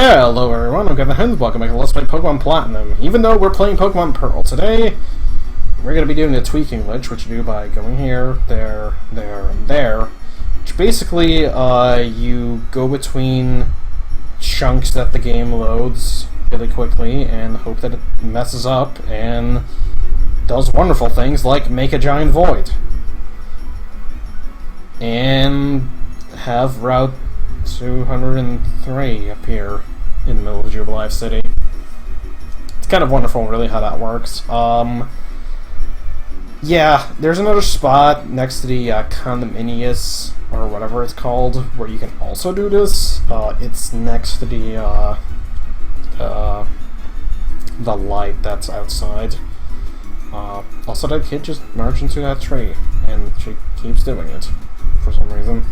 Hello everyone, I'm Kevin. Welcome back to Let's Play Pokemon Platinum. Even though we're playing Pokemon Pearl, today we're going to be doing a tweaking glitch, which you do by going here, there, and there. Which basically, you go between chunks that the game loads really quickly and hope that it messes up and does wonderful things like make a giant void. And have Route 203 appear in the middle of Jubilife City. It's kind of wonderful, really, how that works. Yeah, there's another spot next to the Condominius, or whatever it's called, where you can also do this. It's next to the light that's outside. Also, that kid just merged into that tree, and she keeps doing it for some reason.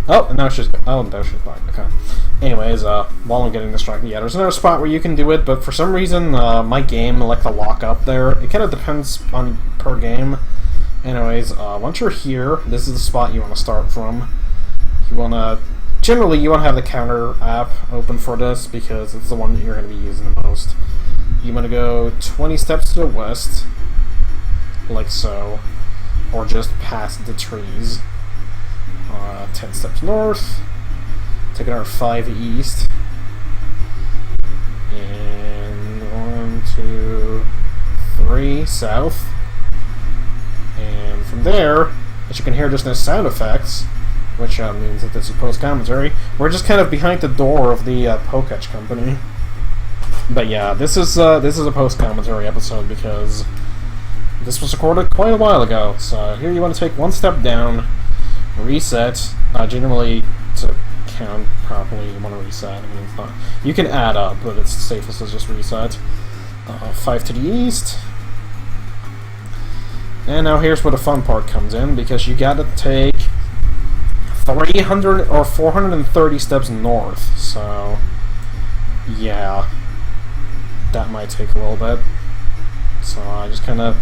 Oh, and now she's back. Okay. Anyways, while I'm getting distracted, yeah, there's another spot where you can do it, but for some reason, my game like to lock up there. It kind of depends on per game. Anyways, once you're here, this is the spot you want to start from. You want to... Generally, you want to have the counter app open for this, because it's the one that you're going to be using the most. You want to go 20 steps to the west, like so, or just past the trees. 10 steps north, take another 5 east, and 1, 2, 3 south, and from there, as you can hear just no sound effects, which means that this is post-commentary, we're just kind of behind the door of the Pokédex company. But yeah, this is a post-commentary episode because this was recorded quite a while ago, so here you want to take one step down, reset. Generally, to count properly, you want to reset. I mean, it's not. You can add up, but it's safest to just reset. 5 to the east. And now here's where the fun part comes in, because you gotta take 300 or 430 steps north. So, yeah, that might take a little bit. So I just kind of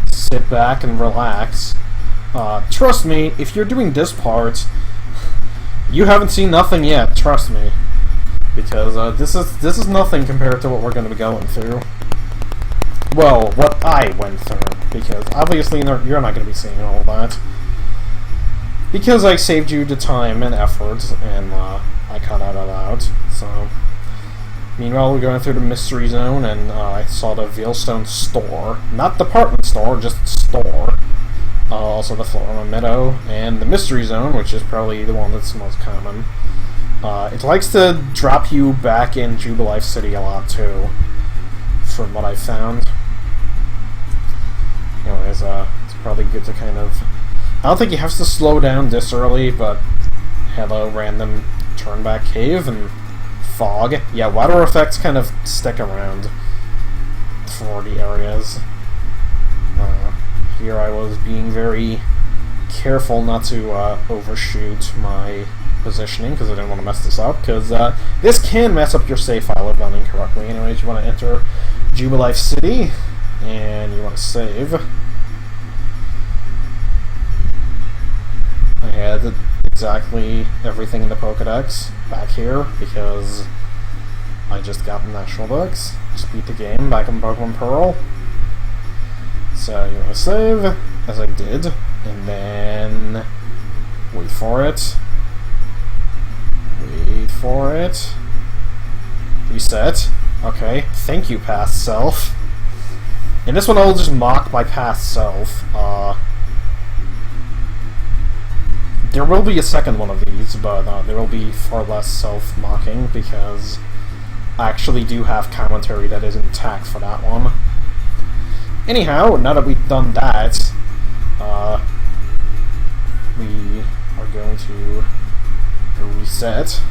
sit back and relax. Trust me, if you're doing this part, you haven't seen nothing yet, trust me. Because this is nothing compared to what we're going to be going through. Well, what I went through, because obviously you're not going to be seeing all that. Because I saved you the time and effort, and I cut all that out, so... Meanwhile, we're going through the Mystery Zone, and I saw the Veilstone store. Not department store, just store. Also the Florida Meadow, and the Mystery Zone, which is probably the one that's most common. It likes to drop you back in Jubilife City a lot, too, from what I found. Anyways, it's probably good to kind of... I don't think you have to slow down this early, but hello, random turn-back cave, and fog. Yeah, water effects kind of stick around for the areas. Here I was being very careful not to overshoot my positioning, because I didn't want to mess this up, because this can mess up your save file if done incorrectly. Anyways, you want to enter Jubilife City, and you want to save. I had exactly everything in the Pokédex back here, because I just got the National Dex. Just beat the game back in Pokemon Pearl. So you want to save, as I did, and then wait for it, reset, okay, thank you past self. And this one I'll just mock my past self. There will be a second one of these, but there will be far less self-mocking, because I actually do have commentary that is intact for that one. Anyhow, now that we've done that, we are going to reset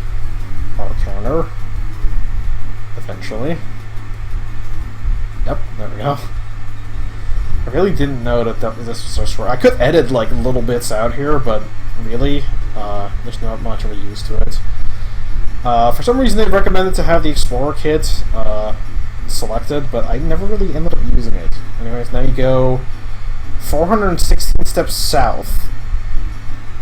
our counter eventually. Yep, there we go. I really didn't know that this was so short. I could edit like little bits out here, but really, there's not much of a use to it. For some reason, they recommended to have the Explorer kit selected, but I never really ended up using it. Anyways, now you go 416 steps south.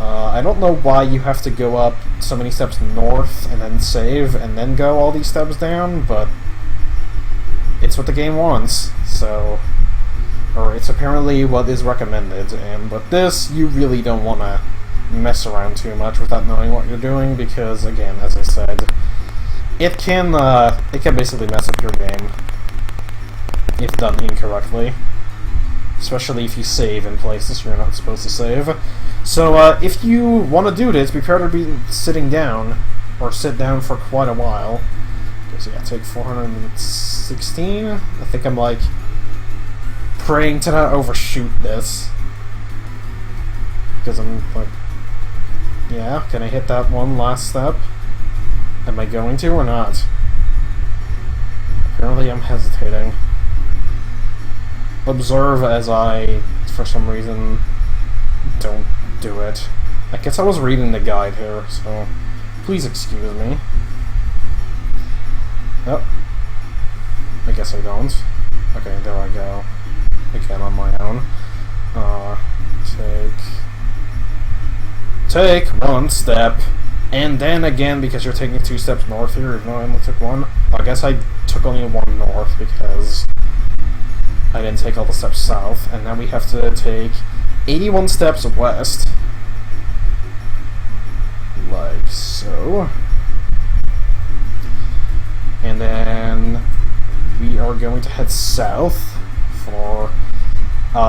I don't know why you have to go up so many steps north and then save and then go all these steps down, but it's what the game wants, so... Or it's apparently what is recommended, and with this, you really don't want to mess around too much without knowing what you're doing, because, again, as I said, it can basically mess up your game if done incorrectly. Especially if you save in places you're not supposed to save. So, if you want to do this, prepare to be sitting down, or sit down for quite a while. Because, yeah, take 416. I think I'm, like, praying to not overshoot this. Because I'm, like, yeah, can I hit that one last step? Am I going to or not? Apparently I'm hesitating. Observe as I, for some reason, don't do it. I guess I was reading the guide here, so please excuse me. Oh. I guess I don't. Okay, there I go. Again on my own. Take one step, and then again, because you're taking 2 steps north here, even though I only took 1. I guess I took only 1 north because I didn't take all the steps south, and then we have to take 81 steps west. Like so. And then we are going to head south for...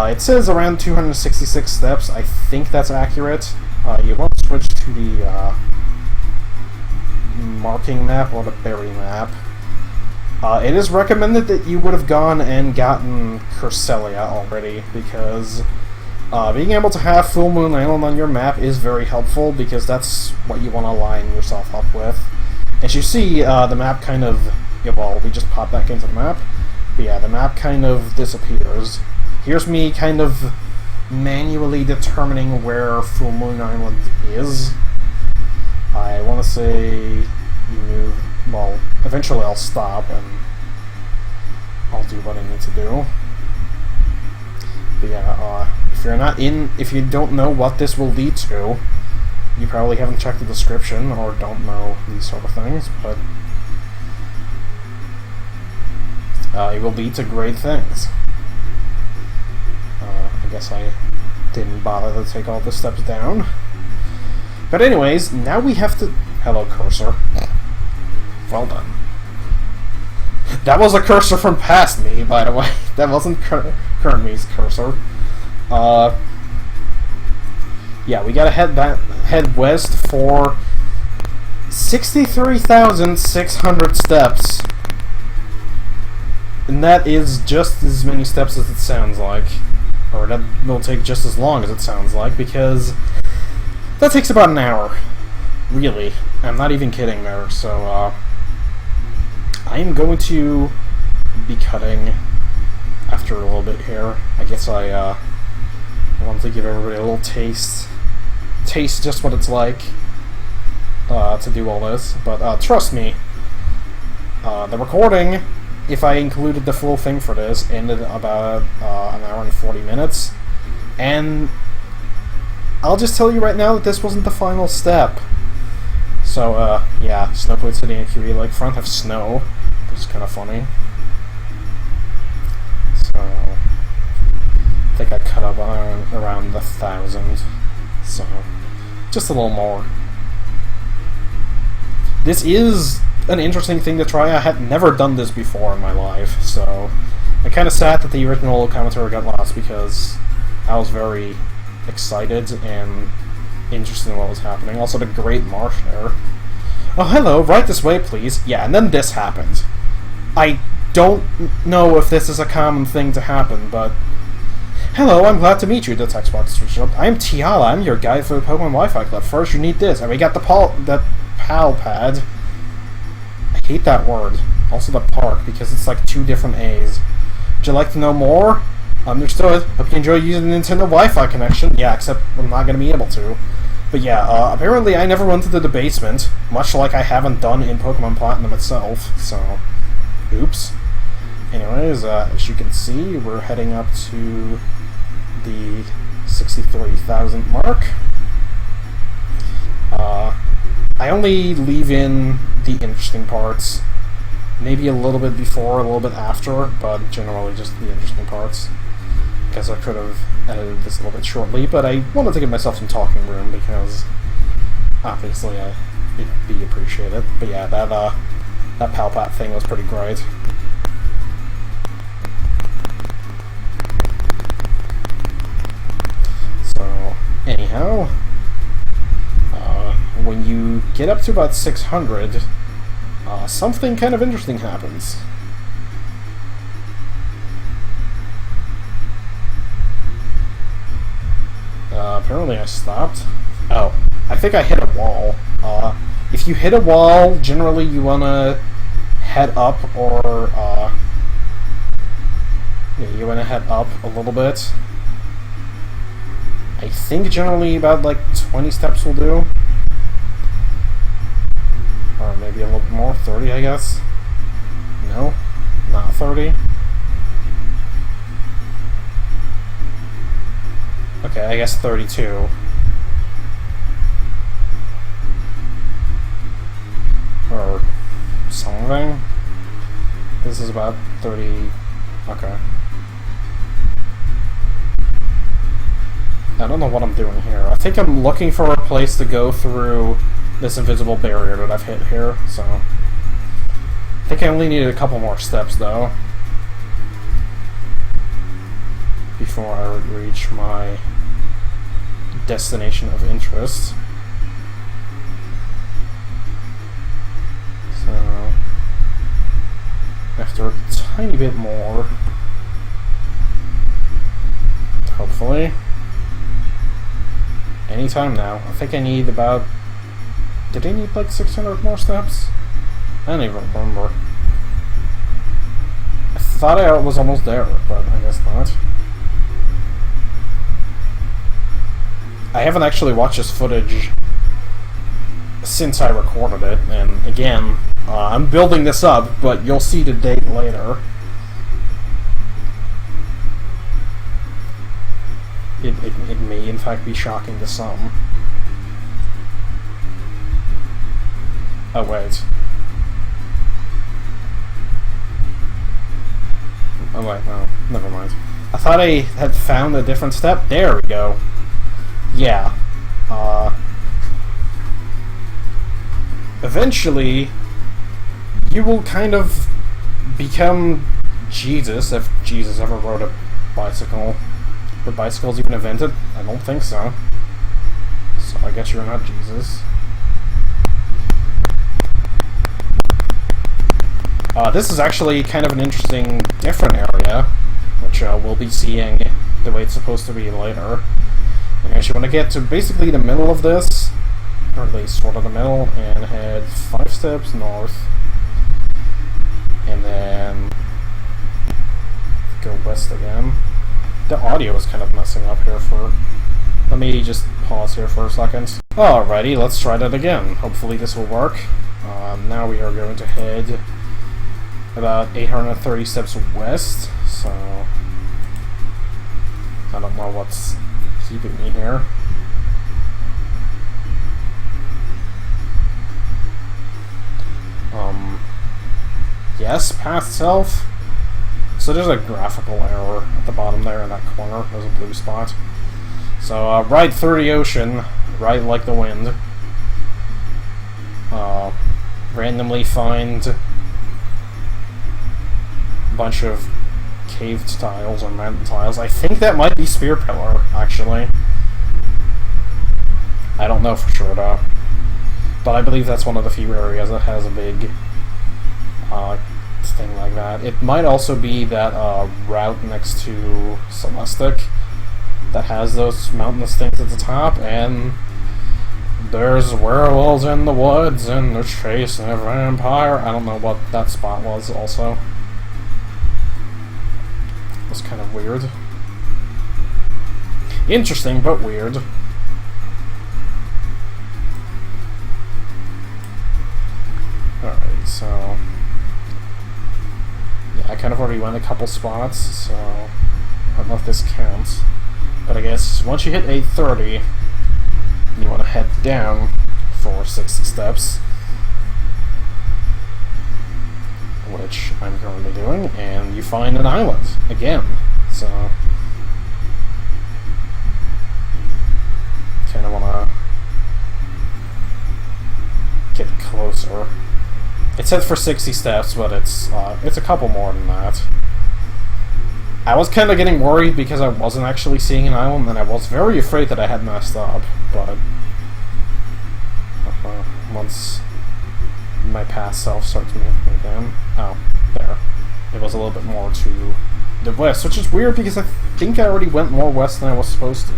it says around 266 steps. I think that's accurate. You want to switch to the marking map or the berry map. It is recommended that you would have gone and gotten Curselia already, because being able to have Full Moon Island on your map is very helpful, because that's what you want to line yourself up with. As you see, the map kind of... Yeah, well, we just pop back into the map. But yeah, the map kind of disappears. Here's me kind of manually determining where Full Moon Island is. I want to say... Well, eventually I'll stop and I'll do what I need to do. But yeah, if you don't know what this will lead to, you probably haven't checked the description or don't know these sort of things, but it will lead to great things. I guess I didn't bother to take all the steps down. But anyways, now we have to... Hello, cursor. Well done. That was a cursor from past me, by the way. That wasn't current me's cursor. Yeah, we gotta head west for 63,600 steps. And that is just as many steps as it sounds like. Or that will take just as long as it sounds like, because that takes about an hour. Really. I'm not even kidding there, so, I am going to be cutting after a little bit here. I guess I wanted to give everybody a little taste just what it's like to do all this. But trust me, the recording, if I included the full thing for this, ended about an hour and 40 minutes. And I'll just tell you right now that this wasn't the final step. So, yeah, Snowpoint City and QE Lake Front have snow, which is kind of funny. So, I think I cut up around 1,000. So, just a little more. This is an interesting thing to try. I had never done this before in my life, so I'm kind of sad that the original commentary got lost, because I was very excited and interested in what was happening. Also, the Great Marsh there. Oh, hello, right this way, please. Yeah, and then this happened. I don't know if this is a common thing to happen, but... Hello, I'm glad to meet you, the text box reached up. I'm Tiala, I'm your guide for the Pokemon Wi-Fi Club. First, you need this, and we got the PAL pad. I hate that word. Also the park, because it's like 2 different A's. Would you like to know more? Understood. Hope you enjoy using the Nintendo Wi-Fi connection. Yeah, except I'm not going to be able to. But yeah, apparently I never went to the basement, much like I haven't done in Pokemon Platinum itself, so... Oops. Anyways, as you can see, we're heading up to the 63,000 mark. I only leave in the interesting parts. Maybe a little bit before, a little bit after, but generally just the interesting parts. Guess I could have edited this a little bit shortly, but I wanted to give myself some talking room because obviously it'd be appreciated. But yeah, that Palpat thing was pretty great. So anyhow, when you get up to about 600, something kind of interesting happens. Apparently I stopped. Oh, I think I hit a wall. If you hit a wall, generally you want to head up or, yeah, you want to head up a little bit. I think generally about like 20 steps will do. Or maybe a little bit more, 30 I guess. No, not 30. Okay, I guess 32. Or something. This is about 30. Okay. I don't know what I'm doing here. I think I'm looking for a place to go through this invisible barrier that I've hit here, so... I think I only needed a couple more steps, though, before I would reach my destination of interest. So... after a tiny bit more... hopefully... anytime now. I think I need about... did I need like 600 more steps? I don't even remember. I thought I was almost there, but I guess not. I haven't actually watched this footage since I recorded it, and again, I'm building this up, but you'll see the date later. It may in fact be shocking to some. Oh wait. Oh wait, no, never mind. I thought I had found a different step. There we go. Yeah. Eventually, you will kind of become Jesus, if Jesus ever rode a bicycle. Were bicycles even invented? I don't think so. So I guess you're not Jesus. This is actually kind of an interesting, different area, which we'll be seeing the way it's supposed to be later. I guess you want to get to basically the middle of this, or at least sort of the middle, and head 5 steps north, and then go west again. The audio is kind of messing up here for... let me just pause here for a second. Alrighty, let's try that again. Hopefully this will work. Now we are going to head about 830 steps west, so I don't know what's keeping me here. Yes, path self. So there's a graphical error at the bottom there in that corner. There's a blue spot. So ride through the ocean, ride like the wind. Randomly find a bunch of caved tiles or mountain tiles. I think that might be Spear Pillar, actually. I don't know for sure though. But I believe that's one of the few areas that has a big thing like that. It might also be that route next to Celestic that has those mountainous things at the top, and there's werewolves in the woods and they're chasing a vampire. I don't know what that spot was also. It was kind of weird. Interesting, but weird. Alright, so... yeah, I kind of already went a couple spots, so... I don't know if this counts. But I guess once you hit 830, you want to head down for 60 steps, which I'm currently doing, and you find an island again. So kind of want to get closer. It said for 60 steps, but it's a couple more than that. I was kind of getting worried because I wasn't actually seeing an island, and I was very afraid that I had messed up, but once my past self starts moving again... Oh, there. It was a little bit more to the west, which is weird because I think I already went more west than I was supposed to.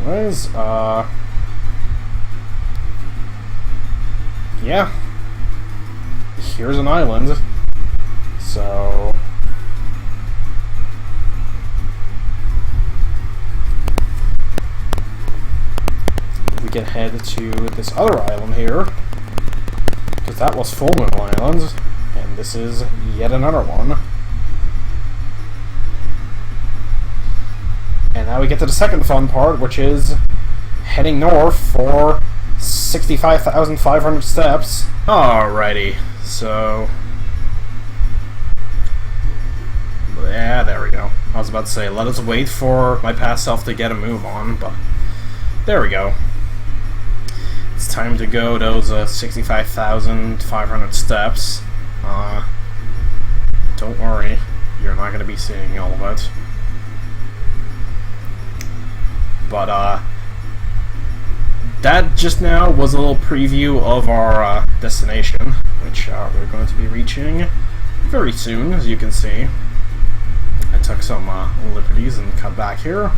Anyways, yeah. Here's an island. So we can head to this other island here, because that was Full Moon Island, and this is yet another one. And now we get to the second fun part, which is heading north for 65,500 steps. Alrighty, so... yeah, there we go. I was about to say, let us wait for my past self to get a move on, but... there we go. It's time to go those 65,500 steps. Don't worry, you're not going to be seeing all of it. But, that just now was a little preview of our destination, which we're going to be reaching very soon, as you can see. I took some liberties and cut back here.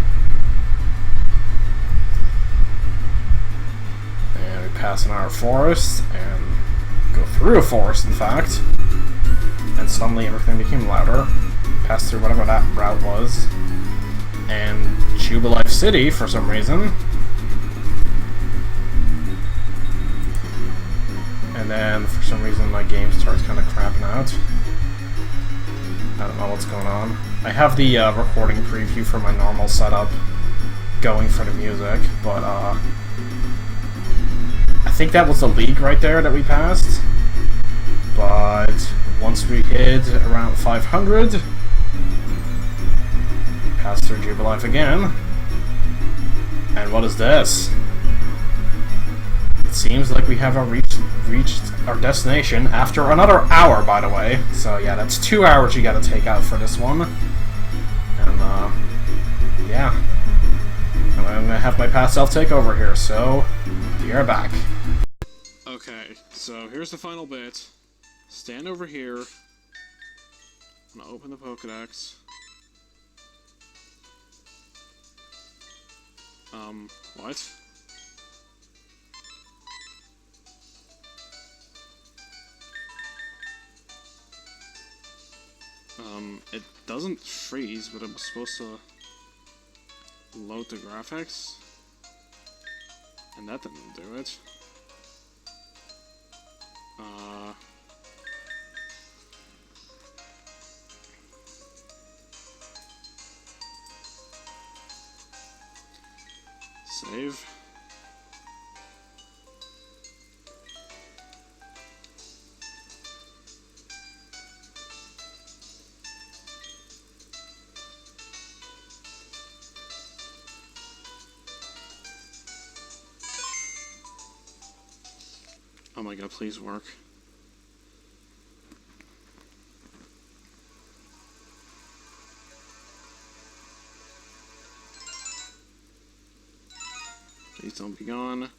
And we pass an our forest, and go through a forest, in fact. And suddenly everything became louder. Passed through whatever that route was. And Jubilife City, for some reason. And then, for some reason, my game starts kind of crapping out. I don't know what's going on. I have the recording preview for my normal setup going for the music, but I think that was the league right there that we passed. But once we hit around 500, we pass through Jubilife again. And what is this? It seems like we have reached our destination after another hour, by the way. So yeah, that's 2 hours you gotta take out for this one. And yeah. I'm gonna have my past self take over here, so we are back. Okay, so here's the final bit. Stand over here. I'm gonna open the Pokédex. What? It doesn't freeze, but I'm supposed to load the graphics, and that didn't do it. Save. Oh my god, please work. Please don't be gone.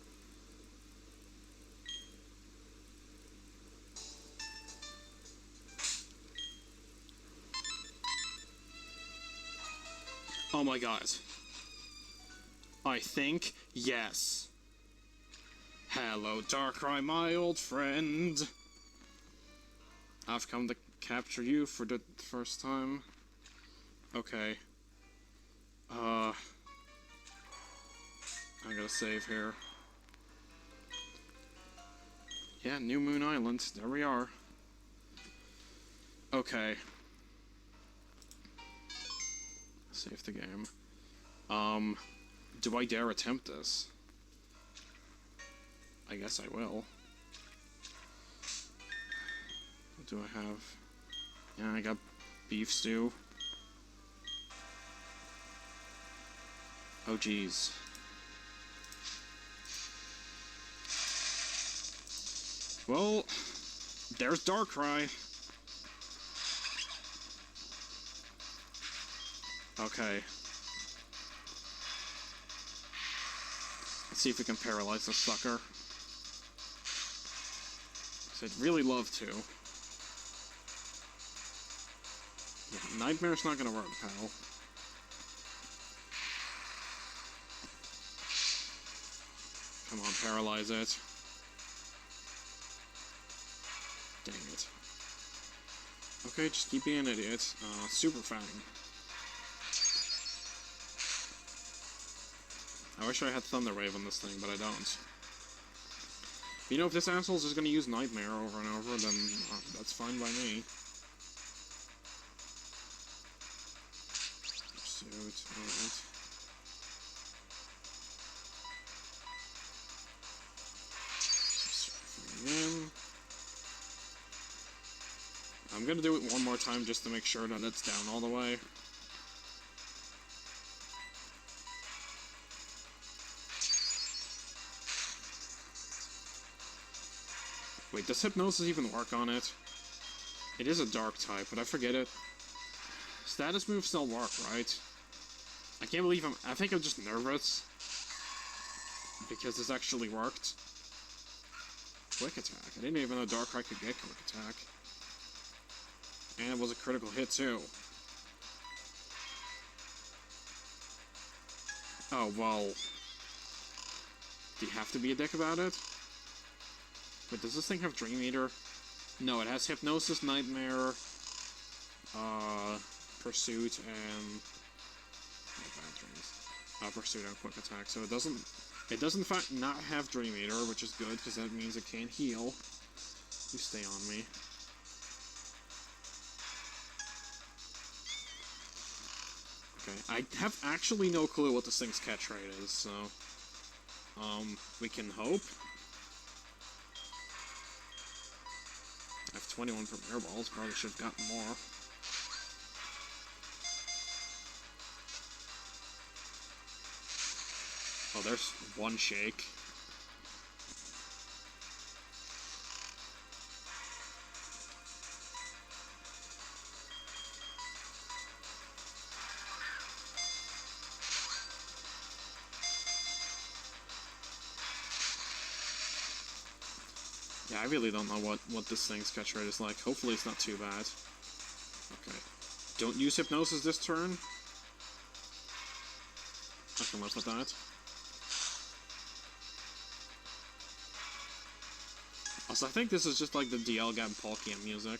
Oh my god. I think yes. Hello, Darkrai, my old friend. I've come to capture you for the first time. Okay. I'm gonna save here. Yeah, New Moon Island. There we are. Okay. Save the game. Do I dare attempt this? I guess I will. What do I have? Yeah, I got beef stew. Oh, jeez. Well, there's Darkrai. Okay. Let's see if we can paralyze this sucker. 'Cause I'd really love to. Yeah, Nightmare's not gonna work, pal. Come on, paralyze it. Dang it. Okay, just keep being an idiot. Super Fang. I wish I had Thunder Wave on this thing, but I don't. You know, if this asshole's just gonna use Nightmare over and over, then that's fine by me. Pursuit, alright. Again. I'm gonna do it one more time just to make sure that it's down all the way. Wait, does Hypnosis even work on it? It is a dark type, but I forget it. Status moves still work, right? I can't believe I think I'm just nervous. Because this actually worked. Quick Attack. I didn't even know Darkrai could get Quick Attack. And it was a critical hit, too. Oh, well... Do you have to be a dick about it? But does this thing have Dream Eater? No, it has Hypnosis, Nightmare, Pursuit, and... Bad Dreams. Pursuit and Quick Attack. So it doesn't in fact not have Dream Eater, which is good, because that means it can't heal. You stay on me. Okay, I have actually no clue what this thing's catch rate is, so... we can hope. I have 21 Premier Balls, probably should have gotten more. Oh, there's one shake. Yeah, I really don't know what this thing's catch rate is like. Hopefully it's not too bad. Okay. Don't use Hypnosis this turn. I can live with that. Also, I think this is just like the DL Gab Palkia music.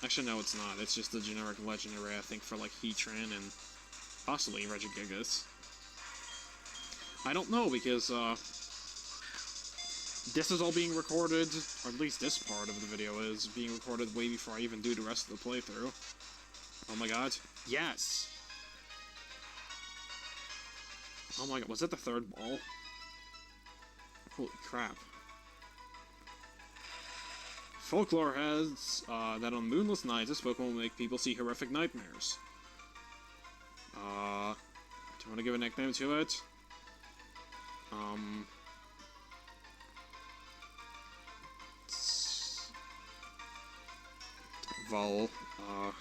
Actually, no, it's not. It's just the generic legendary, I think, for like Heatran and possibly Regigigas. I don't know, because, this is all being recorded, or at least this part of the video is being recorded way before I even do the rest of the playthrough. Oh my god. Yes! Oh my god, was that the third ball? Holy crap. Folklore has that on moonless nights, this Pokemon will make people see horrific nightmares. Do you want to give a nickname to it? Vol. I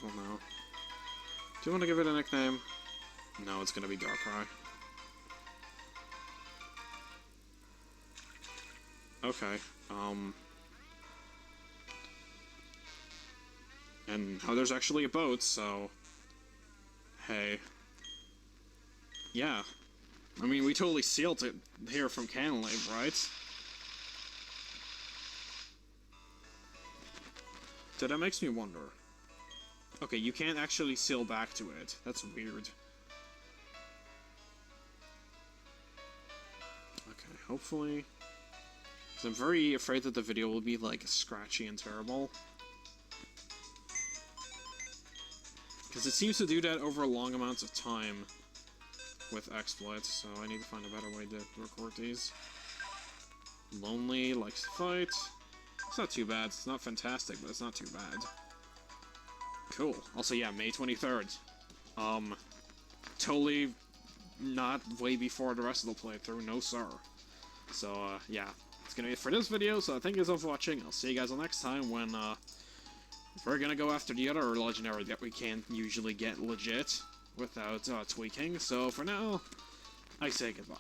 don't know. Do you want to give it a nickname? No, it's gonna be Darkrai. Okay, and oh, there's actually a boat, so... Hey. Yeah. I mean, we totally sealed it here from Canalave, right? So that makes me wonder. Okay, you can't actually seal back to it. That's weird. Okay, hopefully... Because I'm very afraid that the video will be, like, scratchy and terrible. Because it seems to do that over long amounts of time with exploits, so I need to find a better way to record these. Lonely, likes to fight. It's not too bad. It's not fantastic, but it's not too bad. Cool. Also, yeah, May 23rd. Totally not way before the rest of the playthrough, no sir. So, yeah. It's gonna be it for this video, so thank you guys all for watching. I'll see you guys all next time when, we're gonna go after the other legendary that we can't usually get legit without, tweaking. So, for now, I say goodbye.